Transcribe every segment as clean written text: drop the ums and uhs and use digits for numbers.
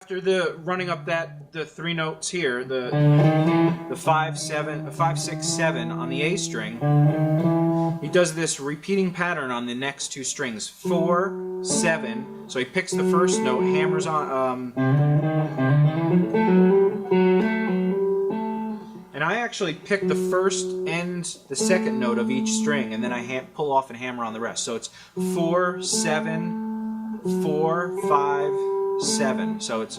After the running up the three notes here, the 5, 6, 7 on the A string, he does this repeating pattern on the next two strings, 4, 7. So he picks the first note, hammers on, and I actually pick the first and the second note of each string, and then I pull off and hammer on the rest. So it's 4, 7, 4, 5, 7. So it's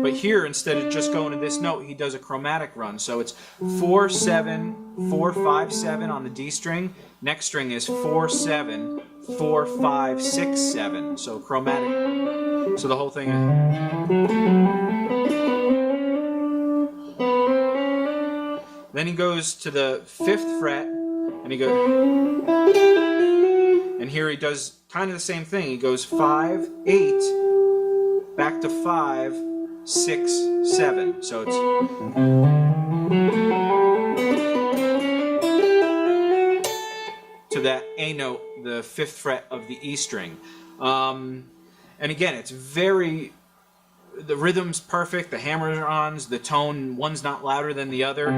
but here, instead of just going to this note, he does a chromatic run. So it's 4, 7, 4, 5, 7 on the D string. Next string is 4, 7, 4, 5, 6, 7. So chromatic. So the whole thing is. Then he goes to the 5th fret, and he goes. And here he does kind of the same thing. He goes 5, 8, back to 5, 6, 7. So it's. To that A note, the 5th fret of the E string. And again, it's very. The rhythm's perfect, the hammer-ons, the tone, one's not louder than the other.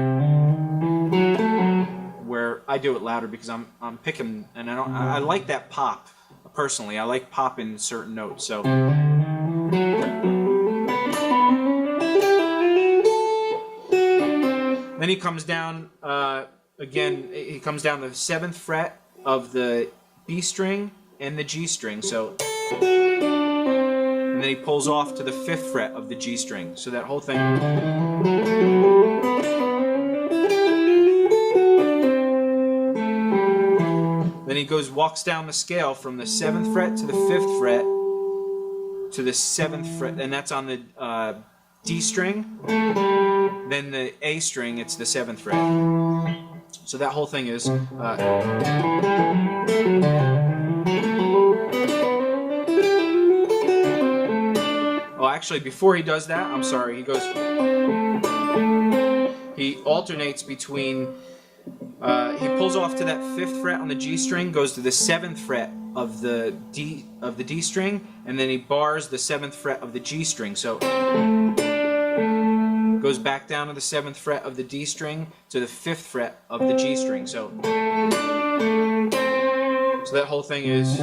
Where I do it louder because I'm picking, and I like that pop personally. I like pop in certain notes. So then he comes down again. He comes down the 7th fret of the B string and the G string. So and then he pulls off to the 5th fret of the G string. So that whole thing. Then he walks down the scale from the 7th fret to the 5th fret to the 7th fret, and that's on the D string. Then the A string, it's the 7th fret. So that whole thing is. Oh, actually, before he does that, I'm sorry. He alternates between. He pulls off to that 5th fret on the G string, goes to the 7th fret of the D string, and then he bars the 7th fret of the G string. So goes back down to the 7th fret of the D string to the 5th fret of the G string. So that whole thing is.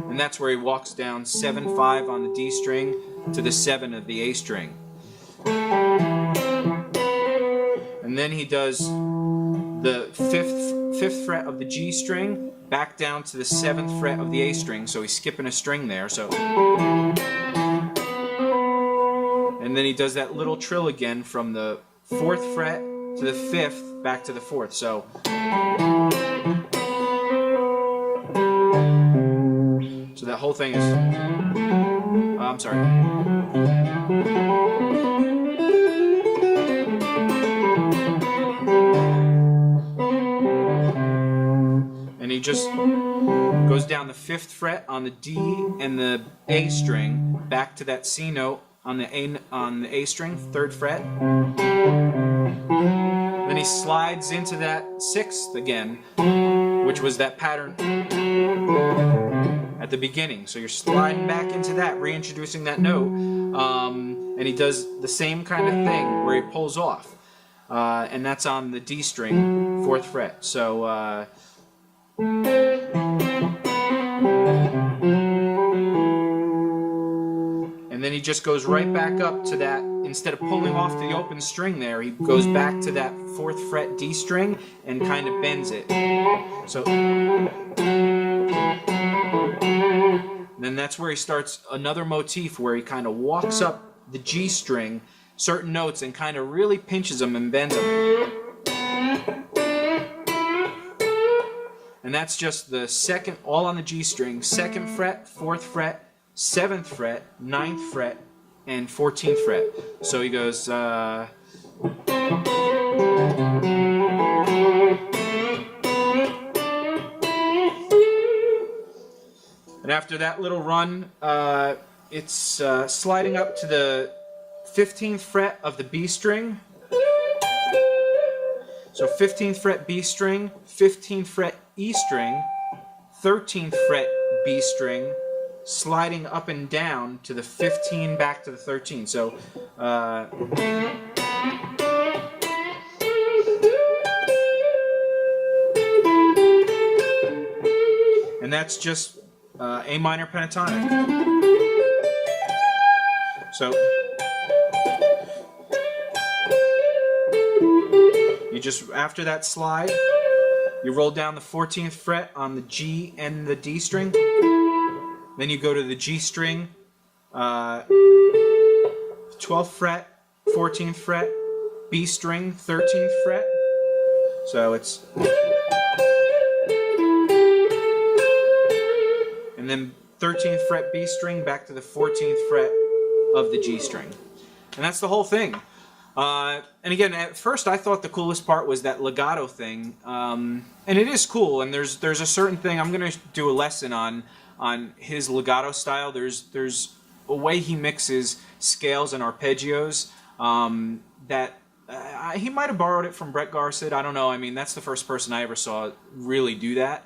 And that's where he walks down 7, 5 on the D string to the 7 of the A string. And then he does the 5th fret of the G string back down to the 7th fret of the A string, so he's skipping a string there. So, and then he does that little trill again from the 4th fret to the 5th back to the 4th. So that whole thing is. I'm sorry. And he just goes down the 5th fret on the D and the A string back to that C note on the A string, 3rd fret. Then he slides into that 6th again, which was that pattern at the beginning. So you're sliding back into that, reintroducing that note, and he does the same kind of thing where he pulls off, and that's on the D string, 4th fret. So and then he just goes right back up to that. Instead of pulling off the open string there, he goes back to that 4th fret D string and kind of bends it. So then that's where he starts another motif where he kind of walks up the G string, certain notes, and kind of really pinches them and bends them. And that's just the second, all on the G string, 2nd fret, 4th fret, 7th fret, 9th fret, and 14th fret. So he goes. And after that little run, it's sliding up to the 15th fret of the B string, So 15th fret B string, 15th fret E string, 13th fret B string, sliding up and down to the 15 back to the 13. So and that's just A minor pentatonic. So you just, after that slide, you roll down the 14th fret on the G and the D string. Then you go to the G string, 12th fret, 14th fret, B string, 13th fret. So it's, and then 13th fret B string back to the 14th fret of the G string. And that's the whole thing. And again, at first I thought the coolest part was that legato thing, and it is cool. And there's a certain thing I'm going to do a lesson on his legato style. There's a way he mixes scales and arpeggios that he might have borrowed it from Brett Garside. I don't know. I mean, that's the first person I ever saw really do that,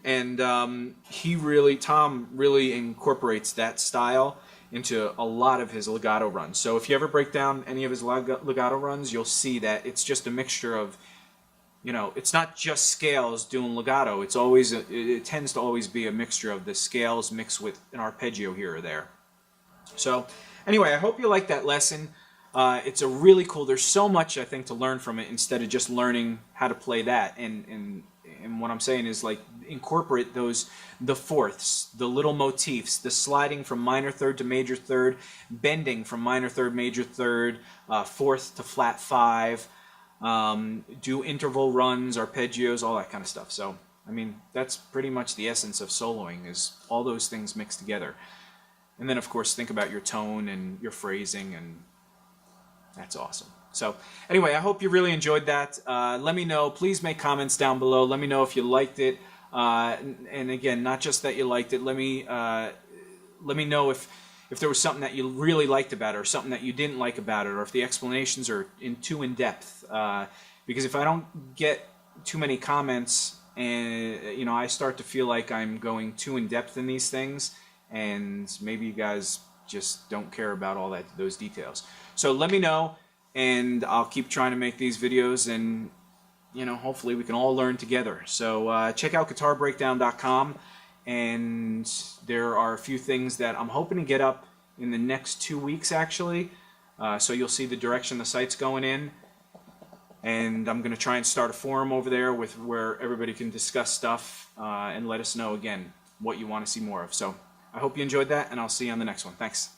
and Tom really incorporates that style into a lot of his legato runs. So if you ever break down any of his legato runs, you'll see that it's just a mixture of, you know, it's not just scales doing legato. It's always it tends to always be a mixture of the scales mixed with an arpeggio here or there. So anyway, I hope you like that lesson. It's a really cool. There's so much I think to learn from it instead of just learning how to play that. And what I'm saying is, like, incorporate the fourths, the little motifs, the sliding from minor third to major third, bending from minor third, major third, fourth to flat five, do interval runs, arpeggios, all that kind of stuff. So, I mean, that's pretty much the essence of soloing, is all those things mixed together. And then, of course, think about your tone and your phrasing, and that's awesome. So anyway, I hope you really enjoyed that. Let me know. Please make comments down below. Let me know if you liked it. And again, not just that you liked it. Let me know if there was something that you really liked about it, or something that you didn't like about it, or if the explanations are too in depth. Because if I don't get too many comments, and you know, I start to feel like I'm going too in depth in these things, and maybe you guys just don't care about all those details. So let me know. And I'll keep trying to make these videos, and you know, hopefully we can all learn together. So check out guitarbreakdown.com, and there are a few things that I'm hoping to get up in the next 2 weeks actually. So you'll see the direction the site's going in, and I'm going to try and start a forum over there where everybody can discuss stuff and let us know again what you want to see more of. So I hope you enjoyed that, and I'll see you on the next one. Thanks.